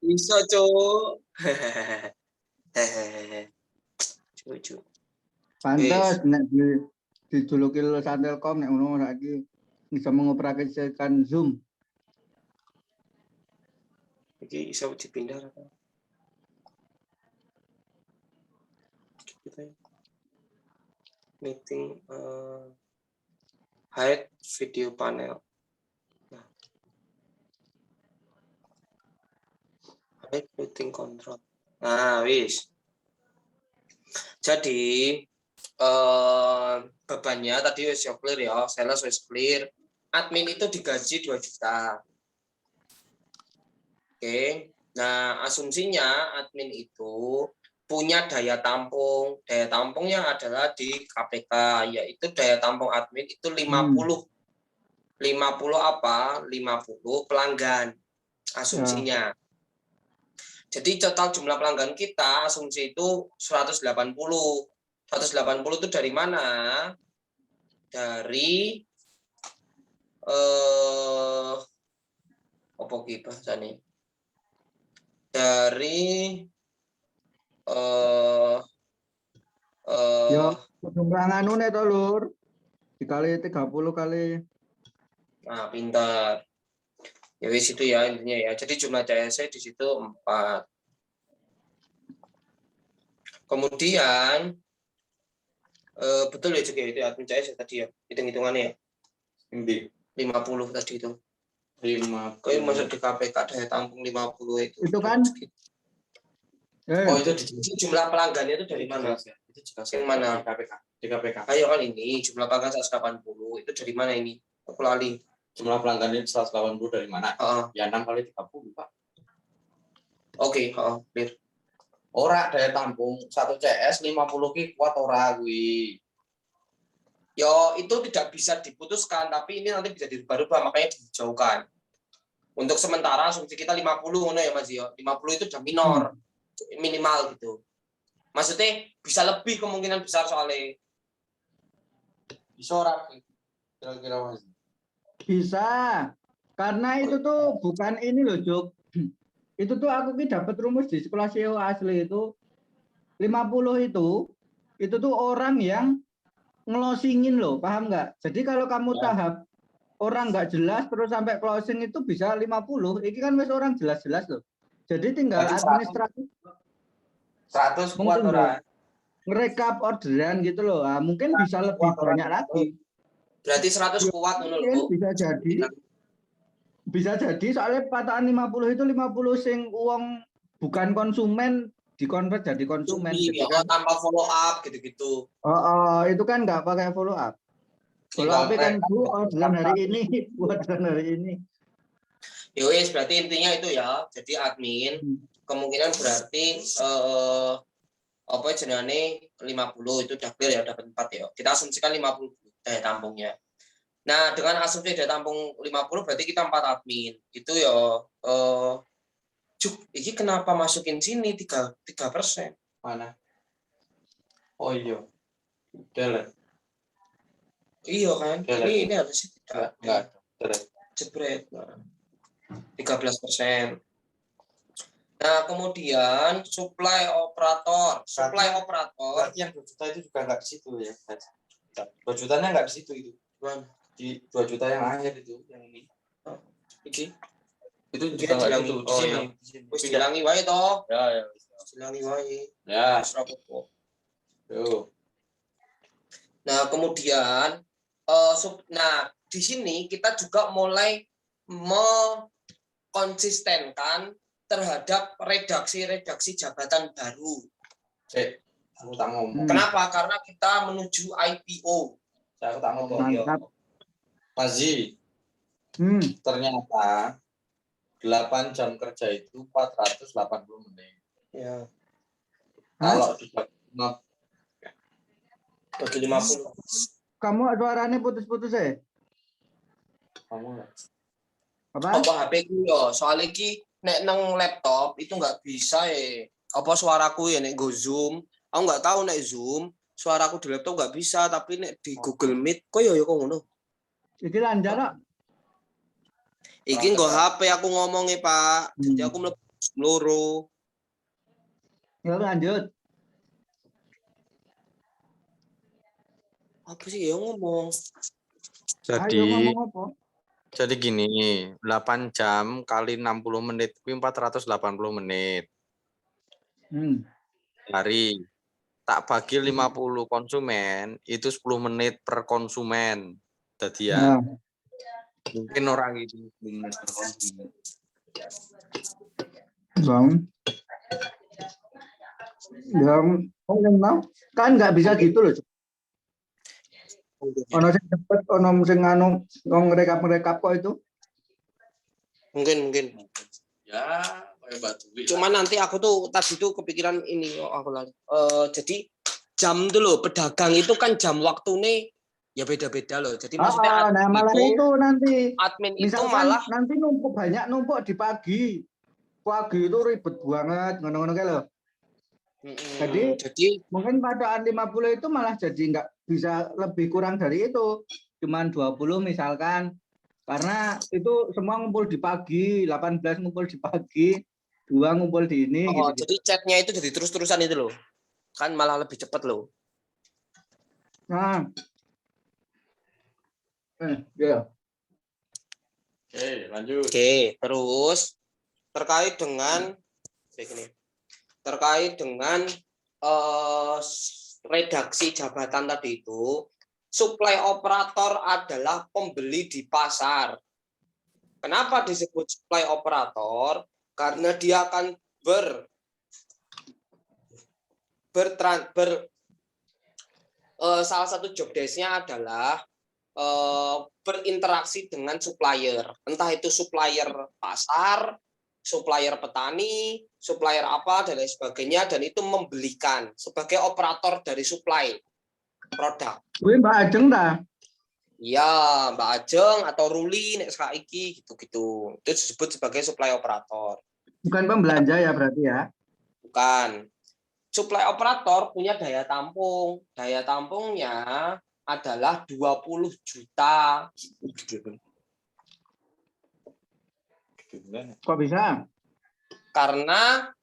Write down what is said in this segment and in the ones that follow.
Iso, Cuk. Hehehe. Cucu. Pantes nek dijuluki lulusan Telkom nek ngono saiki bisa mengoperasikan Zoom. Iki iso dipindah apa? Meeting hide video panel. Nah. Hide meeting control. Nah, wis. Jadi bebannya tadi wis clear ya, sales wis clear. Admin itu digaji 2 juta. Oke. Nah, asumsinya admin itu punya daya tampung. Daya tampungnya adalah di KPK, yaitu daya tampung admin itu 50. 50 apa? 50 pelanggan. Asumsinya. Jadi total jumlah pelanggan kita asumsi itu 180. 180 itu dari mana? Dari apa ki bahasane? Dari Ya, jumlah anune to, Lur. Dikali 30 kali. Nah, pintar. Ya wis itu ya intinya ya. Jadi jumlah CSC di situ 4. Kemudian betul ya juga itu admin CS tadi ya. Hitung-hitungannya ya. 50 tadi itu. 50. Kau masuk di KPK daya tampung 50 itu. Itu kan Oh, itu jumlah pelanggannya itu dari mana? Itu juga yang mana? Di KPK. Ayo kan ini jumlah pelanggan 180 itu dari mana ini? Aku lali. Jumlah pelanggan ini 180 dari mana? Ya 6 kali 30, Pak. Oke, clear. Ora daya tampung 1 CS 50 ki kuat ora kuwi. Yo, itu tidak bisa diputuskan, tapi ini nanti bisa dirubah-rubah, makanya dijauhkan. Untuk sementara asumsi kita 50 ngono ya Mas yo. 50 itu udah minor. Minimal gitu. Maksudnya bisa lebih kemungkinan besar soalnya. Bisa ora kira-kira Mas? bisa. Karena itu tuh bukan ini loh, Juk. Itu tuh aku ki dapat rumus di sekolah SEO asli itu 50 itu tuh orang yang ngelosingin loh, paham nggak? Jadi kalau kamu tahap orang nggak jelas terus sampai closing itu bisa 50. Ini kan wis orang jelas-jelas loh. Jadi tinggal administratif 100 kuat ora? Ngerekap orderan gitu loh. Nah, mungkin bisa lebih banyak lagi. Berarti 100 kuat menurutku. Bisa jadi. Bisa jadi soalnya patahan 50 itu 50 sing uang bukan konsumen dikonvert jadi konsumen gitu kan. Tanpa follow up gitu-gitu. Itu kan nggak pakai follow up. Follow up kan orderan hari ini, orderan hari ini. Yowes, berarti intinya itu ya. Jadi admin kemungkinan berarti apa jenenge 50 itu udah clear ya, dapat 4 ya. Kita asumsikan 50 daya tampungnya. Nah, dengan asumsi daya tampung 50 berarti kita 4 admin. Itu ya Cuk, ini kenapa masukin sini 3%? Mana? Oh iya. Delete. Iya kan? Ini harusnya tidak. Enggak ada. Delete. Jebret. 13%. Nah, kemudian supply operator. Supply operator. Berarti yang 2 juta itu juga enggak di situ ya. 2 jutanya enggak di situ itu. Di 2 juta yang akhir itu, yang ini. Iki. Itu juga enggak di situ. Di sini. Wis dilangi wae toh. Ya. Dilangi wae. Ya. Tuh. Nah, kemudian di sini kita juga mulai mengkonsistenkan terhadap redaksi jabatan baru. Aku tak ngomong. Kenapa? Karena kita menuju IPO. Saya tak ngomong. Mazi. Ternyata 8 jam kerja itu 480 menit. Ya. Kalau dibagi bagi 50. Kamu suaranya putus-putus ya? Kamu apa HP ku yo, soalnya ki nek nang laptop itu nggak bisa ya. Apa suaraku ya nek go Zoom, aku nggak tahu nek Zoom suaraku di laptop nggak bisa, tapi nek di Google Meet kok yo kok ngono. Iki lancar kok. Iki nggo HP aku ngomongnya, Pak. Jadi aku mlebu loro. Ya lanjut. Apa sih ya ngomong? Ayo ngomong apa? Jadi gini, 8 jam kali 60 menit, itu 480 menit. Hari. Tak bagi 50 konsumen, itu 10 menit per konsumen. Jadi ya, mungkin orang itu 10 menit per konsumen. Kan nggak bisa gitu loh. Ono sing cepet, ono sing nganu ngerekap kok itu. Mungkin. Ya, kayak batu. Cuman nanti aku tuh tadi tuh kepikiran ini aku lali. Jadi jam tuh loh, pedagang itu kan jam waktunya ya beda-beda loh. Jadi maksudnya nah malah itu nanti admin itu misalkan malah nanti banyak numpuk di pagi. Pagi itu ribet banget ngono-ngono kayak loh. Jadi mungkin padaan 50 itu malah jadi nggak bisa lebih kurang dari itu. Cuman 20 misalkan. Karena itu semua ngumpul di pagi, 18 ngumpul di pagi, 2 ngumpul di ini. Gitu. Jadi chatnya itu jadi terus-terusan itu loh. Kan malah lebih cepat loh. Nah. Ya. Oke, lanjut. Oke, terus terkait dengan redaksi jabatan tadi itu, supply operator adalah pembeli di pasar. Kenapa disebut supply operator? Karena dia akan salah satu job desk-nya adalah berinteraksi dengan supplier, entah itu supplier pasar, supplier petani, supplier apa dan lain sebagainya, dan itu membelikan sebagai operator dari supply produk. Wih, Mbak Ajeng dah. Iya, Mbak Ajeng atau Ruli nek saiki gitu-gitu. Itu disebut sebagai supply operator. Bukan pembelanja ya berarti ya? Bukan. Supply operator punya daya tampung. Daya tampungnya adalah 20 juta. Kok bisa? Karena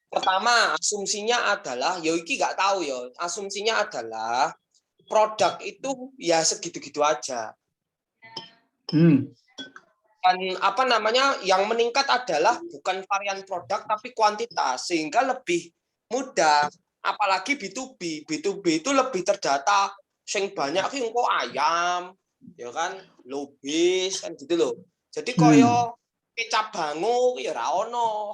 pertama asumsinya adalah, ya iki nggak tahu ya, asumsinya adalah produk itu ya segitu-gitu aja. Dan apa namanya, yang meningkat adalah bukan varian produk tapi kuantitas, sehingga lebih mudah. Apalagi B2B itu lebih terdata. Sing banyak ki engko ayam, ya kan, lobis kan gitu loh. Jadi koyo kecap bangu ya ora ono.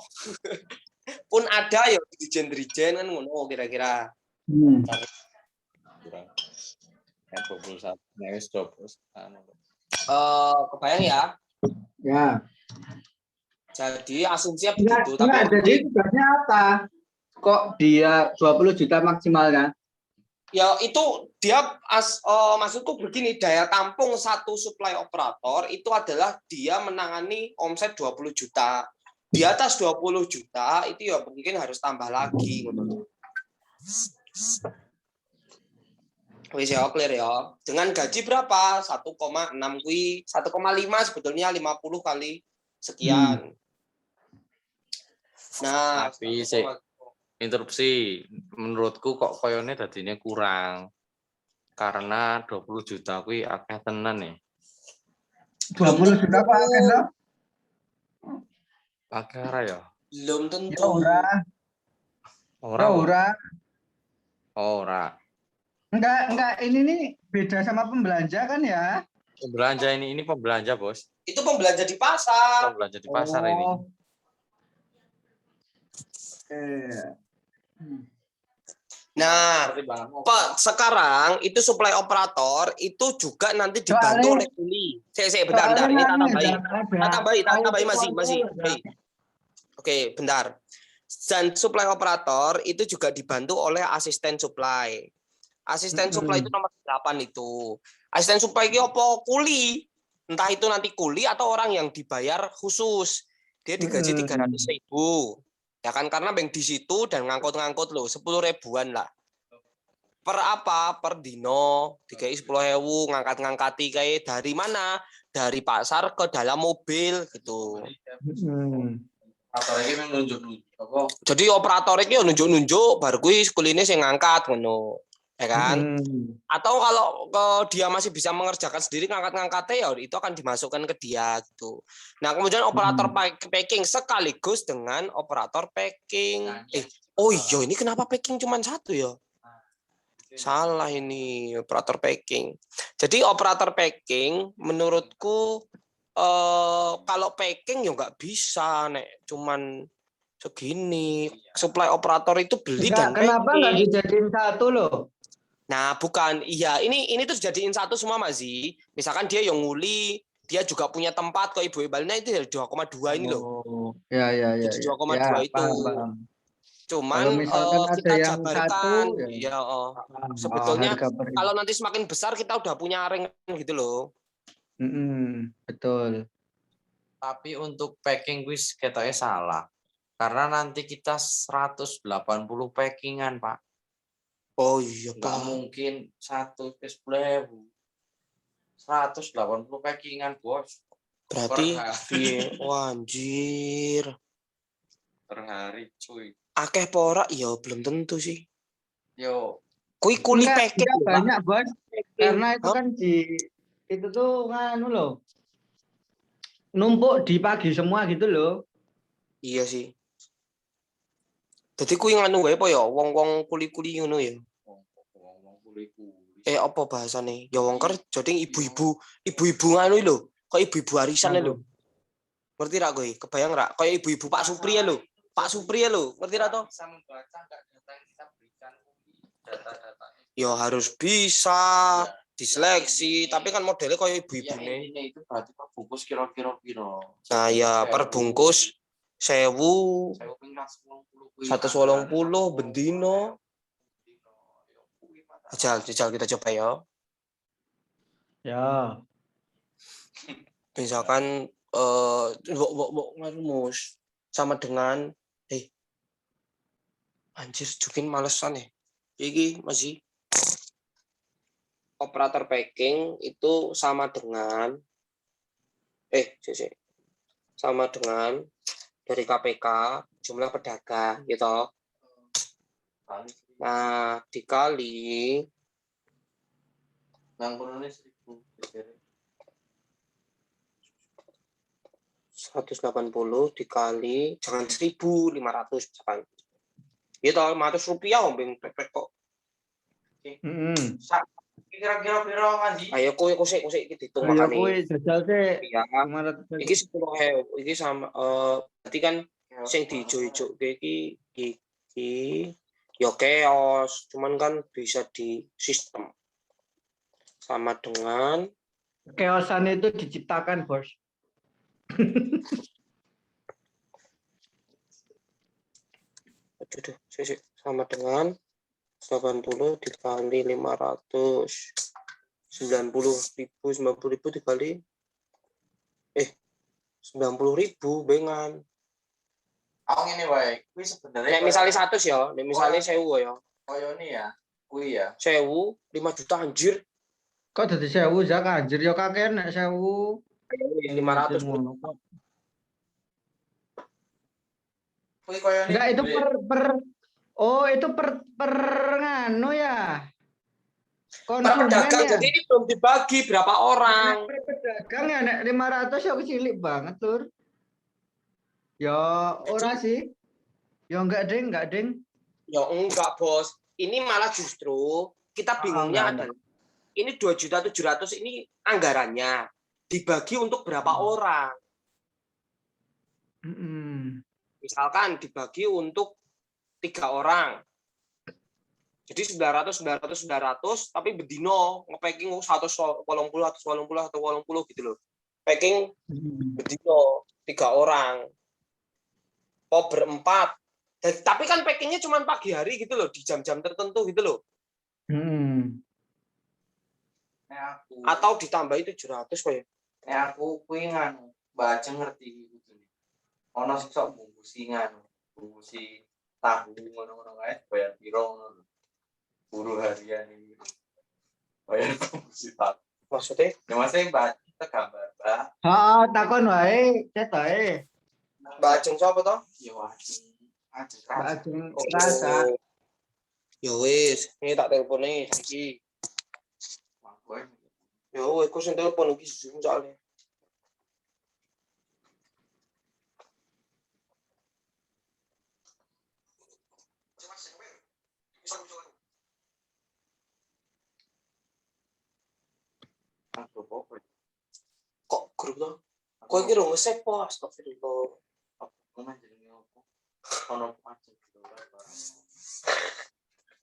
Pun ada ya dirijen-dirijen kan ngono kira-kira. Kebayang ya? Ya. Jadi asumsinya begitu. Jadi tugasnya apa? Kok dia 20 juta maksimalnya? Ya itu dia maksudku begini, daya tampung satu supply operator itu adalah dia menangani omset 20 juta. Di atas 20 juta itu ya mungkin harus tambah lagi gitu. Wis ya clear ya. Dengan gaji berapa? 1,6 kui, 1,5 sebetulnya 50 kali sekian. Nah, tapi interupsi, menurutku kok koyone dadine kurang. Karena 20 juta kui akeh tenan nih. 20 juta kok akeh loh? Akeh ora ya? Belum tentu. Ya ora. Ora. Enggak, ini nih beda sama pembelanja kan ya? Pembelanja ini pembelanja, Bos. Itu pembelanja di pasar. Pembelanja di pasar ini. Nah, sekarang itu supply operator itu juga nanti dibantu oleh kuli. Bentar, ini tak tambahin masih. Oke, bentar. Dan supply operator itu juga dibantu oleh asisten supply. Asisten supply itu nomor 8 itu. Asisten supply itu apa? Kuli. Entah itu nanti kuli atau orang yang dibayar khusus. Dia digaji 300.000. Ya kan, karena bank di situ dan ngangkut-ngangkut loh 10 ribuan lah per apa? Per dino dikai 10.000 ngangkat-ngangkati kayak dari mana? Dari pasar ke dalam mobil gitu. Atau ini menunjuk-nunjuk apa? Jadi operator iki nunjuk-nunjuk baru kuwi kuline sing ngangkat ngono. Ya kan? Atau kalau dia masih bisa mengerjakan sendiri ngangkat-ngangkatnya ya itu akan dimasukkan ke dia gitu. Nah, kemudian operator packing sekaligus dengan operator packing. Oh iya, ini kenapa packing cuma satu ya? Salah ini operator packing. Jadi operator packing menurutku kalau packing ya nggak bisa nek cuman segini. Supply operator itu beli dan Kenapa nggak packing. dijadiin satu loh? Nah, bukan. Iya, ini tuh jadiin satu semua, Mas Zi. Misalkan dia yang nguli, dia juga punya tempat ke Ibu Ibalnya itu dari 2,2 ini loh. Ya. Jadi 2,2 Ya, itu. paham. Kalau Cuman misalkan ada kita yang jabarkan. satu, Ya, sebetulnya harga per. kalau nanti semakin besar kita udah punya ring gitu loh. Betul. Tapi untuk packing wis ketoknya salah. Karena nanti kita 180 packingan, Pak. Oh iya, Nggak Pak. mungkin 110.000. 180 packingan, Bos. Berarti wah, anjir. Per hari, cuy. Akeh pora ya belum tentu sih. Yo, Kui kuli Enggak, packing enggak Pak. banyak, Bos. Karena itu Hah? kan itu tuh nganu loh. Numpuk di pagi semua gitu loh. Iya sih. Jadi kui nganu wae apa ya wong-wong kuli-kuli ngono ya. ngomong kuli-kuli. Apa bahasane? Ya wong kerja ding ibu-ibu nganu lho. Kok ibu-ibu arisan lho. Ngerti ra kowe? Kebayang ra? Kayak ibu-ibu Pak Supri ya lho. Pak Supri ya lho. Ngerti ra to? Bisa membaca enggak data yang kita berikan data-data. Ya harus bisa diseleksi, tapi kan modelnya kayak ibu-ibu nih. Ini itu berarti per bungkus kira-kira piro. Nah, ya per bungkus 1.000 180 bendino. Jajal kita coba ya. Ya. Misalkan ngarumus sama dengan anjir jukin malesan ya. Iki masih operator packing itu sama dengan sama dengan dari KPK jumlah pedagang gitu. Nah, dikali yang penuhnya 180 dikali jangan 1.500 misalkan. Ya toh 500 rupiah ombeng pepek kok. Kira-kira piro Mas? Ayo kowe sik dihitung makane. Ayo kowe jajal sik. Iya. Iki 10.000 iki sama berarti kan sing diijo-ijo iki ya chaos, cuman kan bisa di sistem. Sama dengan chaosan itu diciptakan, Bos. sama dengan 80 dikali 500 90.000 dikali 90.000 bengan. Aku ngene wae, kuwi sebenarnya Nek misale 100 ya, nek misale 1.000 ya. Koyo ini ya, kuwi ya. 1.000 5 juta anjir. Kok dadi 1.000 Zak anjir ya kakean nek 1.000. 500 ngono kok. Kuwi koyo ini. Enggak itu itu per nganu ya. Per pedagang, jadi ini belum dibagi berapa orang. Per pedagang ya nek 500 ya cilik banget, Lur. Ya ora sih. Ya enggak, Ding. Ya enggak, Bos. Ini malah justru kita bingungnya adalah ini 2.700.000 ini anggarannya dibagi untuk berapa orang. Misalkan dibagi untuk 3 orang. Jadi 900 tapi bedino nge-packing 180 gitu loh. Packing bedino 3 orang. Oh berempat. Tapi kan packingnya cuma pagi hari gitu loh, di jam-jam tertentu gitu loh. Atau ditambahi 700 kok ya. Aku kuwi nganu, baca ngerti gitu. Ono sing sok bungkusi tahu ngono-ngono kae bayar piro ngono. Buruh harian ini. Oh ya, sifat. Maksudnya? Ya maksudnya Mbak, kita gambar, Mbak. Takon wae, cet wae. Mbak Ajeng siapa toh? Ya Ajeng. Mbak Ajeng Oh, Rasa. ya wis, ini tak telepone iki. Ya wis, aku sing telepon iki soalnya. Kok grup toh? Kok iki ro nge-save po, astagfirullah. Apa jenenge apa? Ono Ajeng gitu bareng.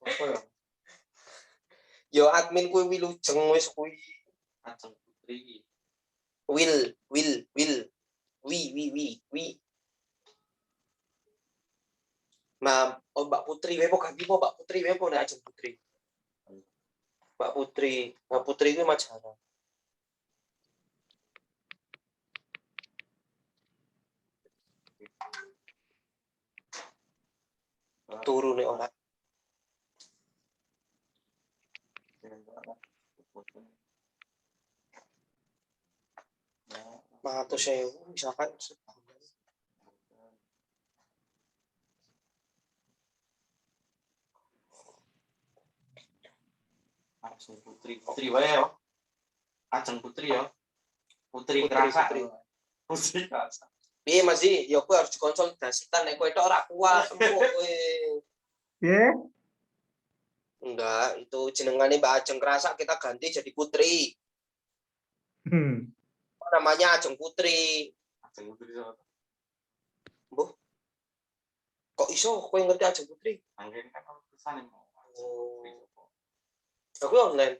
Apa ya? Yo admin kuwi wilujeng wis kuwi. Ajeng Putri. Will. Nah, oh Mbak Putri, wepo ganti po Mbak Putri, wepo nek Ajeng Putri. Mbak Putri kuwi Majara. Turu nek ora. Matur sewu misalkan Ajeng Putri wae yo. Ajeng Putri yo. Putri Kerasa. Putri Kerasa. piye Mas Di? Ya kuwi harus dikonsolidasikan nek kowe tok ora kuat empuk kowe. Nggih. Enggak, itu jenengane Mbak Ajeng Kerasa kita ganti jadi Putri. Namanya Ajeng Putri. Ajeng Putri siapa? Mbuh. Kok iso kowe ngerti Ajeng Putri? Anggen kan tulisan mau. Aku online.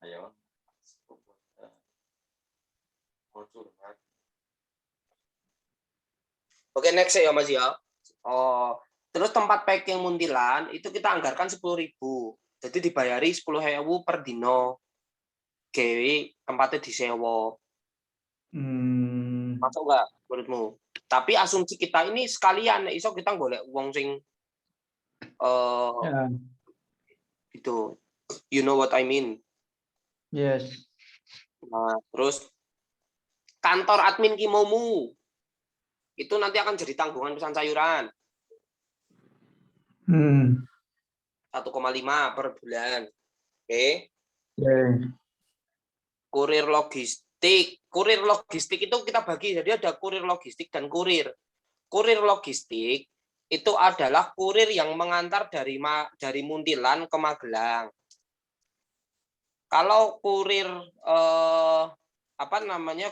Ayo. Oke, next ya Mas ya. Oh, terus tempat packing Muntilan itu kita anggarkan 10.000. Jadi dibayari 10.000 per dino. Gawe tempatnya disewa. Masuk nggak menurutmu? Tapi asumsi kita ini sekalian, iso kita golek wong sing itu, you know what I mean? Yes. Nah, terus kantor admin Kimomu itu nanti akan jadi tanggungan pesan sayuran 1,5 per bulan. Oke. Kurir logistik itu kita bagi jadi ada kurir logistik dan kurir. Kurir logistik itu adalah kurir yang mengantar dari Muntilan ke Magelang. Kalau kurir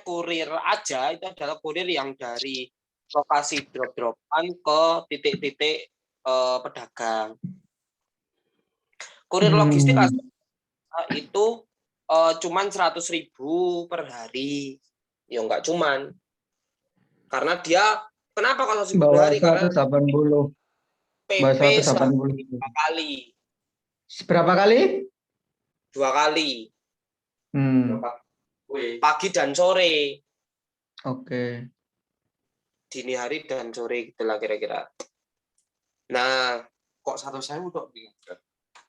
kurir aja itu adalah kurir yang dari lokasi drop-dropan ke titik-titik pedagang. Kurir logistik itu cuman 100.000 per hari. Ya enggak cuman. Karena dia kenapa kalau 100.000 per hari? Karena 180. PP 2 kali. Berapa kali? 2 kali. Pagi dan sore. Oke. Dini hari dan sore gitulah kira-kira. Nah, kok 1.000 tok?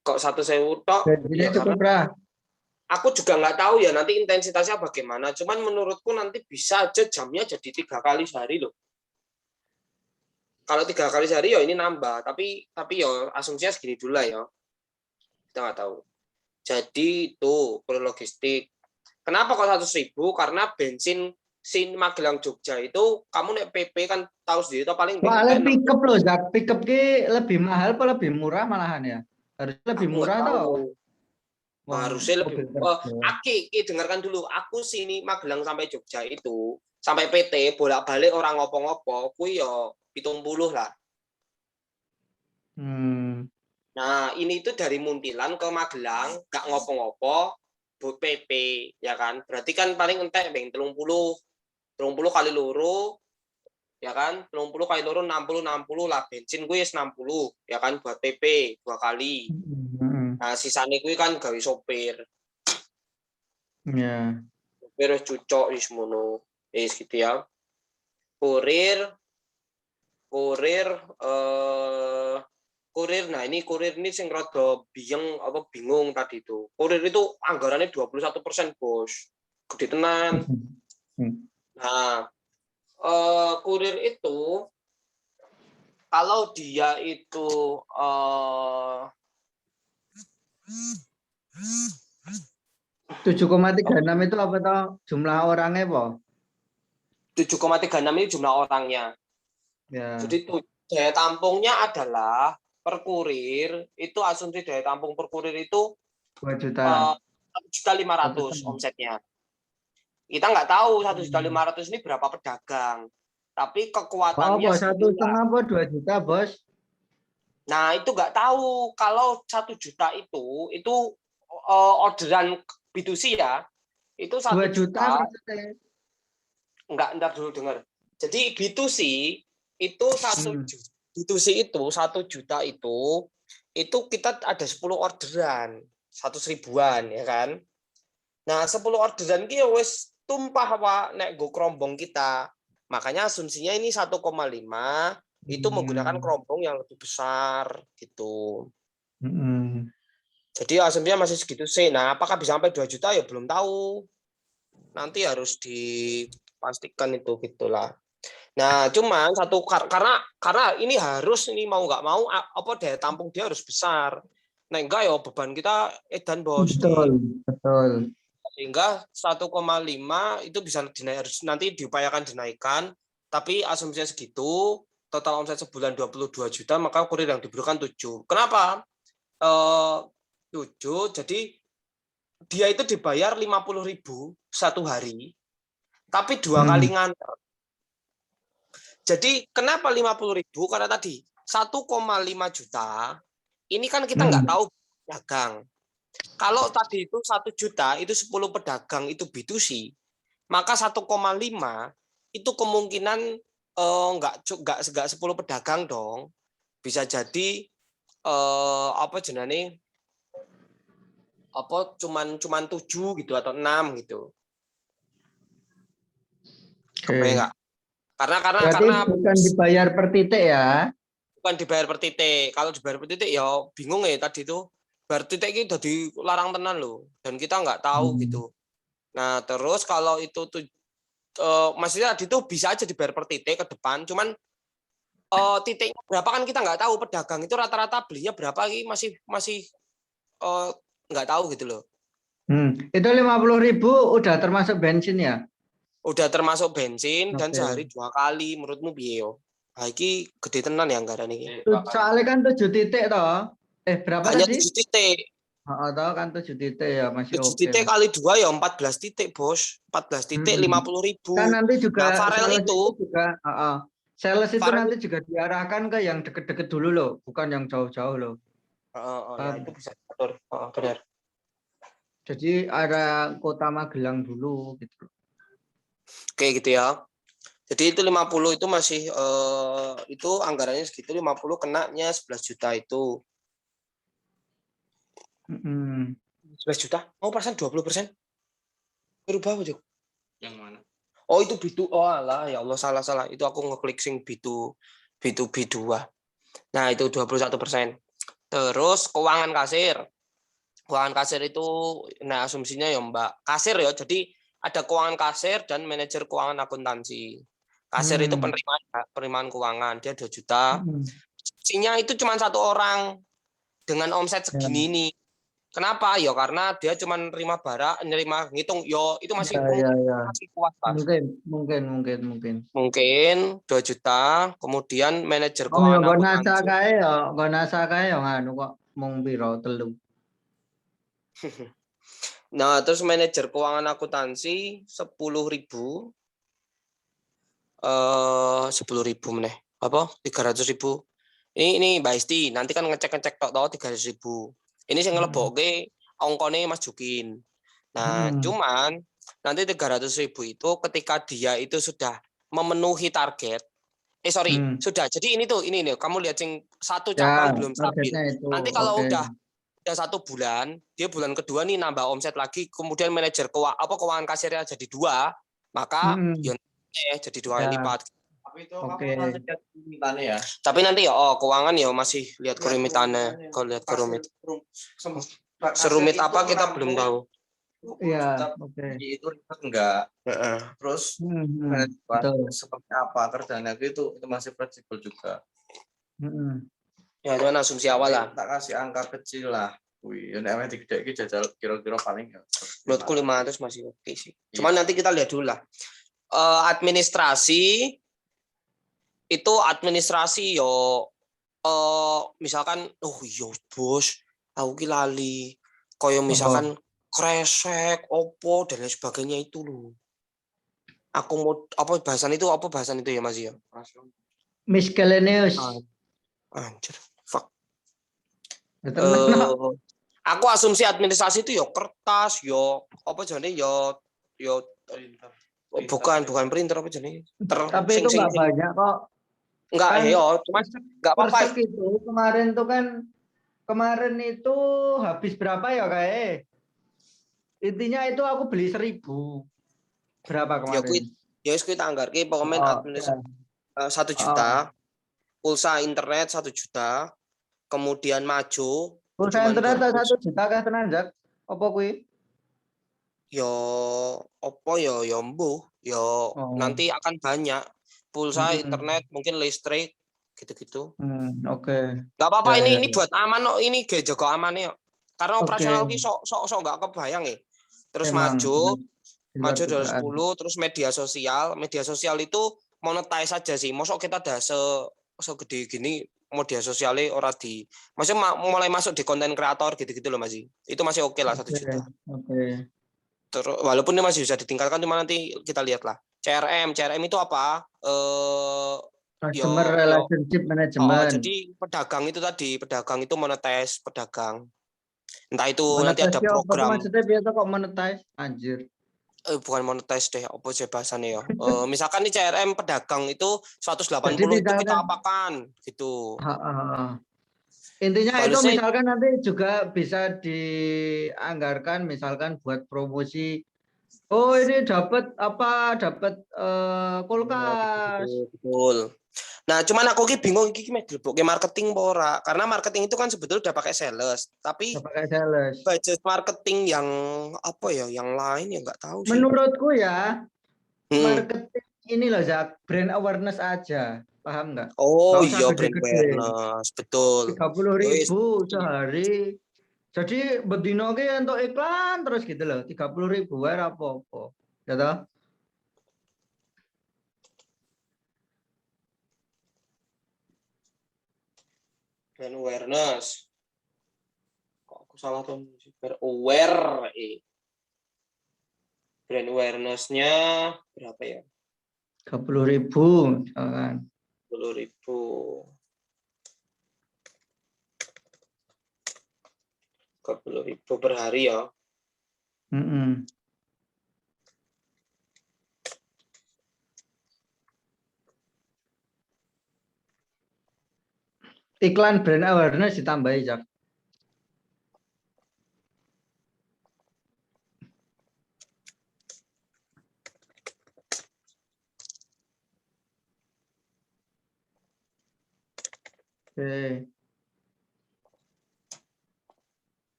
Kok 1.000 tok? Ya, cukup berapa? Aku juga nggak tahu ya nanti intensitasnya bagaimana. Cuman menurutku nanti bisa aja jamnya jadi 3 kali sehari loh. Kalau 3 kali sehari ya ini nambah. Tapi ya asumsinya segini dulu lah ya. Kita nggak tahu. Jadi itu kurir logistik. Kenapa kok 100.000? Karena bensin Magelang Jogja itu kamu naik PP kan tahu sendiri itu paling soalnya pickup loh, Zak. Pickup ki lebih mahal apa lebih murah malahan ya? Harusnya lebih murah tau. Harusnya lebih Aki, dengarkan dulu. Aku sini Magelang sampai Jogja itu sampai PT bolak-balik orang ngopo-ngopo, kuwi yo 70 lah. Nah, ini itu dari Muntilan ke Magelang, gak ngopo-ngopo, PP ya kan. Berarti kan paling entek beng 30 kali loro ya kan, 30 kali loro 60 lah, bensin gue 60 ya kan buat PP 2 kali. Nah, sisane gue kan gawe sopir. Iya. Sopir wis cucok wis mono. Gitu ya. Kurir kurir. Nah, ini kurir ini sing rada bingung tadi itu. Kurir itu anggarannya 21%, Bos. Gede tenan. Nah, kurir itu kalau dia itu 7,36 itu apa toh jumlah orangnya, Po? 7,36 ini jumlah orangnya. Ya. Jadi daya tampungnya adalah per kurir itu asumsi daya tampung per kurir itu 2 juta. 1.500.000 omsetnya. Kita nggak tahu 1.500.000 ini berapa pedagang. Tapi kekuatannya Oh, 1,5 apa 2 juta, Bos? Nah, itu nggak tahu. Kalau 1 juta itu orderan B2C ya. Itu 1 2 juta maksudnya. Enggak dulu dengar. Jadi B2C itu 1 juta. B2C itu 1 juta itu kita ada 10 orderan, 100.000-an ya kan. Nah, 10 orderan ki wis tumpah Pak nek go kerombong kita. Makanya asumsinya ini 1,5 itu menggunakan kerombong yang lebih besar gitu. Jadi asumsinya masih segitu sih. Nah, apakah bisa sampai 2 juta ya belum tahu. Nanti harus dipastikan itu gitulah. Nah, cuman karena ini mau nggak mau apa daya tampung dia harus besar. Nah, enggak ya beban kita edan, Bos. Betul. Sehingga 1,5 itu bisa harus nanti diupayakan dinaikkan, tapi asumsinya segitu, total omset sebulan 22 juta, maka kurir yang diberikan 7. Kenapa? 7, jadi dia itu dibayar 50.000 satu hari, tapi 2 kali nganter. Jadi kenapa 50.000? Karena tadi 1,5 juta, ini kan kita nggak tahu dagang. Kalau tadi itu 1 juta, itu 10 pedagang, itu B2C, maka 1,5 itu kemungkinan nggak 10 pedagang dong. Bisa jadi cuman 7 gitu atau 6 gitu. Kebayang nggak? Karena bukan dibayar per titik ya? Bukan dibayar per titik. Kalau dibayar per titik ya bingung ya tadi itu. Bayar titik itu jadi larang tenan loh. Dan kita nggak tahu gitu. Nah terus kalau itu tuh maksudnya tadi itu bisa aja dibayar per titik ke depan. Cuman titiknya berapa kan kita nggak tahu. Pedagang itu rata-rata belinya berapa ini masih nggak tahu gitu loh. Itu 50.000 udah termasuk bensin ya? Udah termasuk bensin dan sehari 2 kali. Menurutmu piye yo? Nah, iki gede tenan ya anggaran ini. Soalnya kan 7 titik toh. Berapa hanya tadi? 7 titik. Toh kan 7 titik ya masih 7 oke. titik kali 2 ya 14 titik, Bos. 14 titik 50.000. Kan nanti juga nah, Farel itu juga sales itu nanti juga diarahkan ke yang deket-deket dulu loh, bukan yang jauh-jauh loh. Ya itu bisa diatur. Benar. Jadi ada kota Magelang dulu gitu. Oke gitu ya. Jadi itu 50 itu masih itu anggarannya segitu, 50 kenanya 11 juta itu. 11 juta? Oh, persen 20%? Berubah apa, Juk? Yang mana? Oh, itu B2. Oh, alah, ya Allah salah. Itu aku ngeklik sing B2B2. Nah, itu 21%. Terus keuangan kasir. Keuangan kasir itu nah asumsinya ya Mbak. Kasir ya. Jadi ada keuangan kasir dan manajer keuangan akuntansi. Kasir itu penerimaan keuangan, dia 2 juta. Asumsinya itu cuma 1 orang dengan omset segini nih. Kenapa? Ya karena dia cuma nerima ngitung yo itu masih masih kuat. Mungkin 2 juta, kemudian manajer keuangan akuntansi. Nganu kok mung piro 3. Nah, terus manajer keuangan akuntansi 10.000. 10.000 meneh. Apa? 300.000. Ini Mbak Isti, nanti kan ngecek tok 300.000. Ini sing nglebokke ongkone Mas Jukin. Nah, cuman nanti 300.000 itu ketika dia itu sudah memenuhi target. Sudah. Jadi ini nih, kamu lihat sing 1 cabang belum stabil. Nanti kalau udah 1 bulan, dia bulan kedua nih nambah omset lagi, kemudian manajer keuangan kasirnya jadi 2, maka jadi 2 kali lipat. Tapi itu Oke. kamu nanti lihat kerumitannya ya. Tapi nanti ya keuangan ya masih lihat kerumitannya. Kalau lihat kerumit. Serumit apa kita belum tahu. Iya, oke. Itu ribet enggak. Terus Betul. seperti apa kerjanya itu masih fleksibel juga. Ya itu kan asumsi awal lah. Tak kasih angka kecil lah. Wih, yang namanya gede jajal kira-kira paling ya. Menurutku 500 masih oke sih. Cuman nanti kita lihat dulu lah. Administrasi itu administrasi yo misalkan yo bos aku ki lali koyo misalkan kresek opo dan lain sebagainya itu loh. Aku mau apa bahasan itu ya Mas ya? Miscellaneous. Anjir, fuck. Tenan. Aku asumsi administrasi itu yo kertas, yo apa jane yo bukan printer apa jane. Tapi itu nggak banyak kok. Enggak, Kan yo, cuma enggak apa-apa. Itu kemarin itu habis berapa ya kayak? Intinya itu aku beli 1.000. Berapa kemarin? Ya wis kita anggarke pokoknya administrasi 1 juta. Pulsa internet 1 juta. Kemudian maju pulsa internet 1 juta kah tenan Jak? Apa kuwi? Yo opo yo mbuh yo nanti akan banyak pulsa internet mungkin listrik gitu-gitu. Oke. Enggak apa-apa ini buat aman kok, ini ge jaga amane kok. Karena operasional ki sok enggak kebayang ya. Terus Emang, maju 210 terus media sosial itu monetize saja sih. Mosok kita ada segede gini media sosialnya maksudnya mulai masuk di konten kreator gitu-gitu loh Mas. Itu masih oke lah 1 juta. Oke. Terus walaupun ini masih bisa ditingkatkan cuma nanti kita lihat lah. CRM itu apa? Customer relationship management. Jadi pedagang itu monetize pedagang. Entah itu nanti ada program. Maksudnya biasa kok monetize anjir. Bukan monetize deh, apa sih bahasannya ya? Misalkan nih CRM pedagang itu 180 Jadi, itu kita apakan gitu. Intinya itu misalkan nanti juga bisa dianggarkan misalkan buat promosi. Oh ini dapat kulkas. Betul. Nah, cuman aku bingung iki marketing ora? Karena marketing itu kan sebetulnya udah pakai sales, tapi budget marketing yang apa ya, yang lain ya nggak tahu sih. Menurutku ya, marketing ini loh Zak, brand awareness aja, paham nggak? Oh iya, brand awareness, betul. 30.000 sehari. Jadi bedino ki untuk iklan terus gitu loh, 30.000 wae apa-apa. Ya toh? Brand awareness. Kok aku salah tuh? Aware. Brand awareness-nya berapa ya? 30.000 misalkan. 30.000. 30.000 per hari ya. Iklan brand awareness ditambahi Jak. Oke.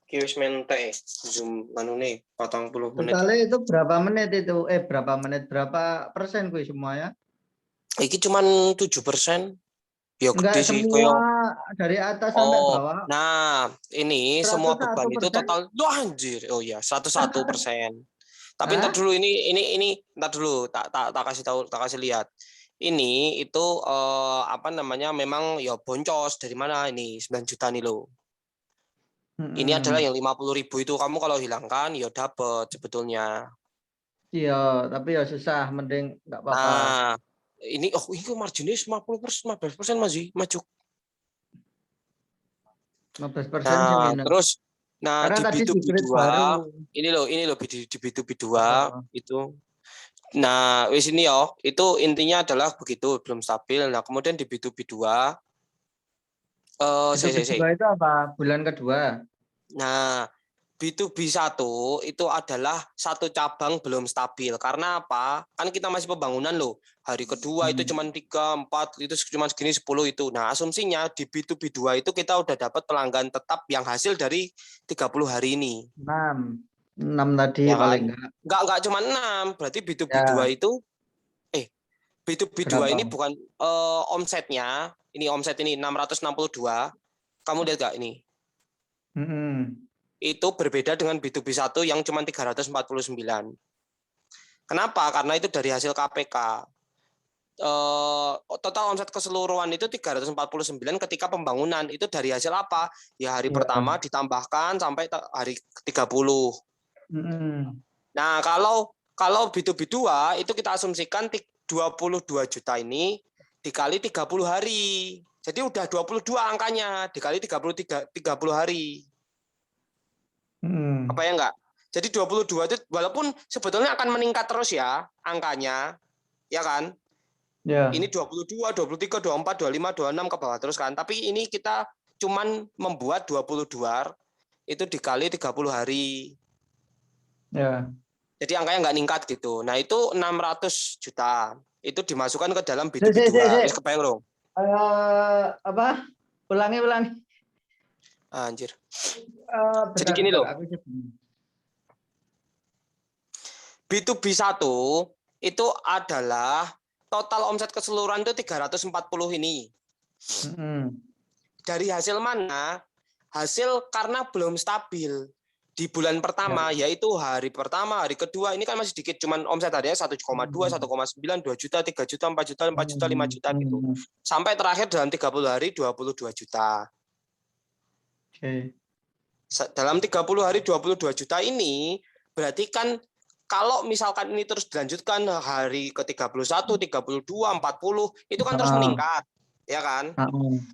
Wis mentek Zoom nih 40 menit. Totalnya itu berapa menit itu? Berapa persen kuwi semua ya? Iki cuman 7%. Ya enggak gede sih semua dari atas sampai bawah. Nah, ini semua beban itu total anjir. Oh ya, 101%. Tapi ntar dulu ini ntar dulu tak kasih lihat. Ini itu apa namanya memang ya boncos dari mana ini 9 juta nih loh. Ini adalah yang 50.000 itu kamu kalau hilangkan ya dapat sebetulnya. Iya, tapi ya susah, mending nggak apa-apa. Nah, ini marginnya 15% masih maju. 15% sih minus. Terus karena di B2B2 ini loh di B2B2 itu. Nah, wis ini itu intinya adalah begitu, belum stabil. Nah, kemudian di B2B2 itu apa? Bulan kedua. Nah, B2B1 itu adalah satu cabang belum stabil. Karena apa? Kan kita masih pembangunan loh. Hari kedua itu cuma 3, 4, itu cuma segini 10 itu. Nah, asumsinya di B2B2 itu kita udah dapat pelanggan tetap yang hasil dari 30 hari ini. 6 tadi Ya paling kan? enggak. Enggak cuma 6. Berarti B2B2 Ya. itu B2B2 Berapa? ini bukan omsetnya. Ini omset ini 662. Kamu lihat nggak ini? Itu berbeda dengan B2B1 yang cuma 349. Kenapa? Karena itu dari hasil KPK. Total omset keseluruhan itu 349 ketika pembangunan. Itu dari hasil apa? Ya hari pertama ditambahkan sampai hari 30. Nah, kalau B2B2 itu kita asumsikan 22 juta ini dikali 30 hari. Jadi udah 22 angkanya dikali 30 hari. Apa ya enggak? Jadi 22 itu walaupun sebetulnya akan meningkat terus ya angkanya, ya kan? Ya. Ini 22, 23, 24, 25, 26 ke bawah terus kan. Tapi ini kita cuman membuat 22 itu dikali 30 hari. Ya. Jadi angkanya nggak ningkat gitu. Nah itu 600 juta. Itu dimasukkan ke dalam B2B2. Wis kebayang dong? Apa? Ulangi. Anjir. Jadi gini loh. B2B1 itu adalah total omset keseluruhan itu 340 ini. Dari hasil mana? Hasil karena belum stabil. Di bulan pertama, yaitu hari pertama, hari kedua, ini kan masih sedikit, cuman omset harinya 1,2, 1,9, 2 juta, 3 juta, 4 juta, 4 juta, 5 juta gitu. Sampai terakhir dalam 30 hari 22 juta. Dalam 30 hari 22 juta ini, berarti kan kalau misalkan ini terus dilanjutkan hari ke-31, 32, 40, itu kan terus meningkat. Ya kan?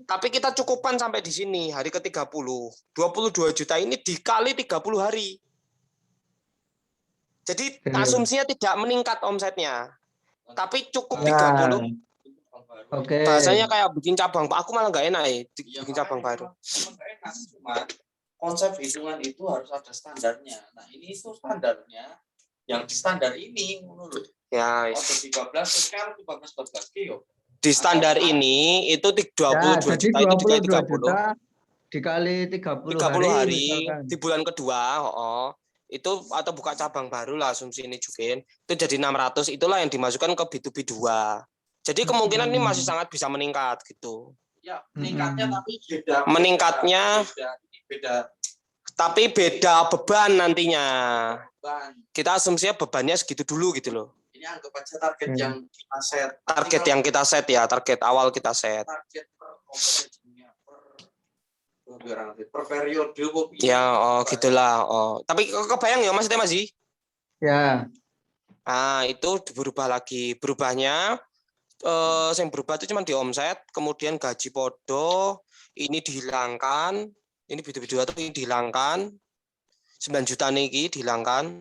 Tapi kita cukupkan sampai di sini, hari ke-30. 22 juta ini dikali 30 hari. Jadi asumsinya tidak meningkat omsetnya. Tapi cukup 30. Bahasanya kayak bikin cabang. Aku malah nggak enak bikin cabang baru. Cuma konsep hitungan itu harus ada standarnya. Nah, ini itu standarnya. Yang di standar ini menurut. Ya, 13 sekarang 14 yo. Di standar ini itu 22 juta itu dikali 30 dikali 30 hari di bulan kedua, itu atau buka cabang baru lah asumsi ini Jukin. Itu jadi 600, itulah yang dimasukkan ke B2B2. Jadi kemungkinan ini masih sangat bisa meningkat gitu. Ya, meningkatnya tapi beda. Meningkatnya beda. Tapi beda beban nantinya. Kita asumsinya bebannya segitu dulu gitu loh. Ini anggap aja target yang kita set. Target yang kita set ya, target awal kita set. Target per periode. Ya, gitulah. Tapi kebayang ya maksudnya Mas? Ya. Nah, itu berubah lagi. Berubahnya yang berubah itu cuma di omset, kemudian gaji podo, ini dihilangkan. Ini B2B2 itu dihilangkan. 9 juta nih dihilangkan.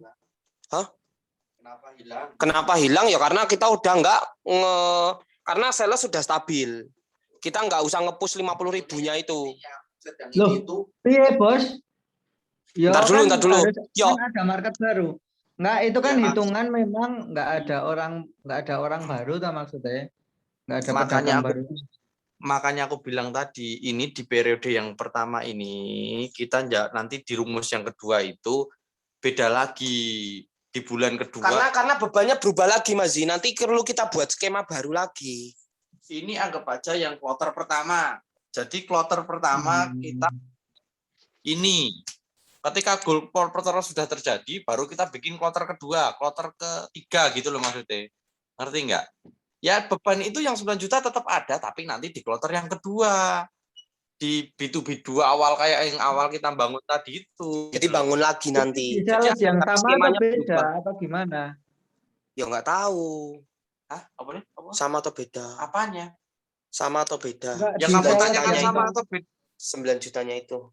Hah? Kenapa hilang? Ya karena kita udah karena sales sudah stabil. Kita nggak usah nge-push 50 ribunya itu. Loh, iya bos. Ya, ntar dulu. Kan ada market baru. Nggak, itu kan hitungan memang nggak ada orang baru tak maksudnya. Nggak ada pedagang baru. Makanya aku bilang tadi, ini di periode yang pertama ini, kita nanti di rumus yang kedua itu beda lagi. Di bulan kedua. Karena bebannya berubah lagi, Mas. Nanti perlu kita buat skema baru lagi. Ini anggap aja yang kloter pertama. Jadi kloter pertama kita ini. Ketika goal kloter sudah terjadi, baru kita bikin kloter kedua, kloter ketiga gitu loh maksudnya. Ngerti nggak? Ya beban itu yang 9 juta tetap ada, tapi nanti di kloter yang kedua. Di B2B2 awal kayak yang awal kita bangun tadi itu. Jadi bangun lagi nanti. Jadi yang sama atau beda atau gimana? Ya nggak tahu. Hah? Apa nih? Sama atau beda? Apanya? Sama atau beda? Yang kamu tanyakan sama atau beda? 9 jutanya itu.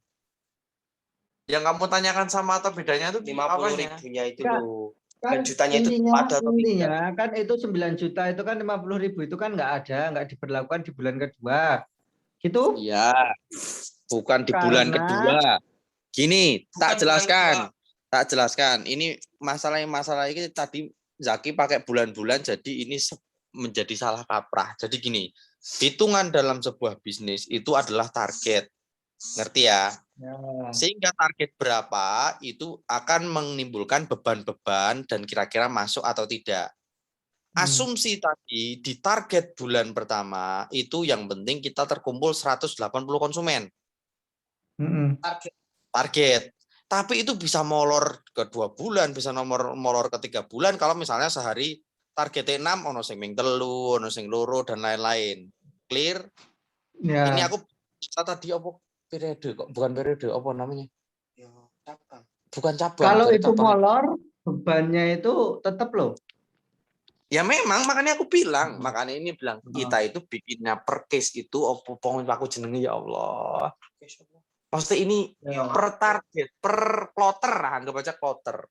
Yang kamu tanyakan sama atau bedanya itu 50 ribunya itu loh. Kan jutanya intinya, itu intinya kan itu 9 juta itu kan 50 ribu itu kan nggak diberlakukan di bulan kedua. Gitu? Iya, bukan di bulan kedua. Gini, Bukan bulan tak jelaskan. Ini masalah ini tadi Zaki pakai bulan-bulan, jadi ini menjadi salah kaprah. Jadi gini, hitungan dalam sebuah bisnis itu adalah target, ngerti ya? Ya. Sehingga target berapa itu akan menimbulkan beban-beban dan kira-kira masuk atau tidak. Asumsi tadi di target bulan pertama itu yang penting kita terkumpul 180 konsumen. Target. Tapi itu bisa molor ke 2 bulan, bisa molor ke 3 bulan kalau misalnya sehari targetnya 6, ono sing ming 3, ono sing loro dan lain-lain. Clear? Ya. Ini aku tadi apa periode kok bukan periode apa namanya? Ya, cabang. Bukan cabang. Kalau dari itu cabang. molor, bebannya itu tetap loh. Ya memang, makanya aku bilang, makanya ini bilang kita itu bikinnya per case itu opo aku jenenge ya Allah. Maksudnya ini per target, per kloter, anggap aja kloter.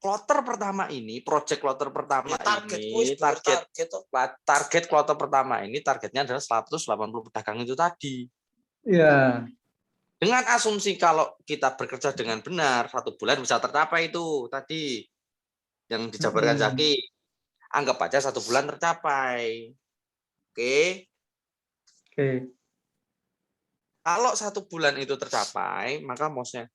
Kloter pertama ini, project kloter pertama ini, target kloter pertama ini targetnya adalah 180 pedagang itu tadi. Iya. Dengan asumsi kalau kita bekerja dengan benar, 1 bulan bisa tercapai itu tadi yang dijabarkan Zaki. Anggap aja 1 bulan tercapai. Oke. Oke. Kalau 1 bulan itu tercapai, maka maksudnya